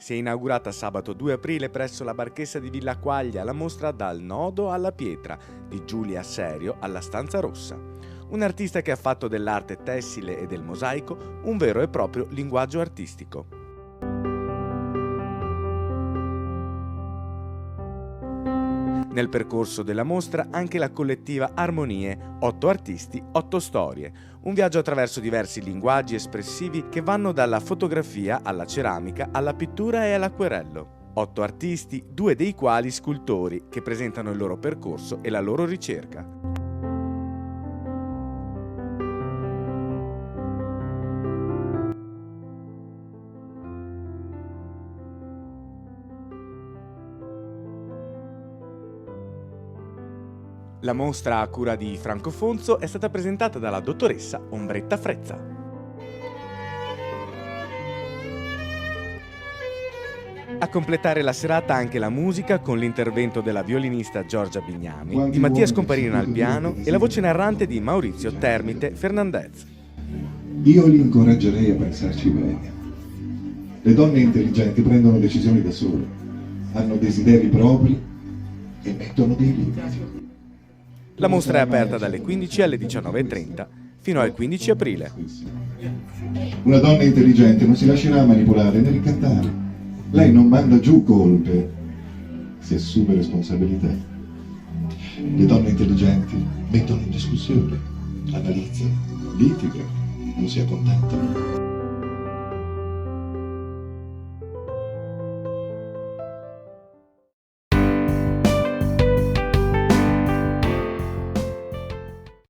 Si è inaugurata sabato 2 aprile presso la Marchesa di Villa Quaglia la mostra Dal nodo alla pietra di Giulia Serio alla Stanza Rossa. Un artista che ha fatto dell'arte tessile e del mosaico un vero e proprio linguaggio artistico. Nel percorso della mostra anche la collettiva Armonie, 8 artisti, 8 storie, un viaggio attraverso diversi linguaggi espressivi che vanno dalla fotografia alla ceramica, alla pittura e all'acquerello. 8 artisti, 2 dei quali scultori, che presentano il loro percorso e la loro ricerca. La mostra a cura di Franco Fonzo è stata presentata dalla dottoressa Ombretta Frezza. A completare la serata anche la musica con l'intervento della violinista Giorgia Bignami, di Mattia Scomparino al piano e la voce narrante di Maurizio Termite Fernandez. Io li incoraggerei a pensarci bene. Le donne intelligenti prendono decisioni da sole, hanno desideri propri e mettono dei limiti. La mostra è aperta dalle 15 alle 19:30 fino al 15 aprile. Una donna intelligente non si lascerà manipolare né ricantare. Lei non manda giù colpe, si assume responsabilità. Le donne intelligenti mettono in discussione, analizzano, litigano, non si accontentano.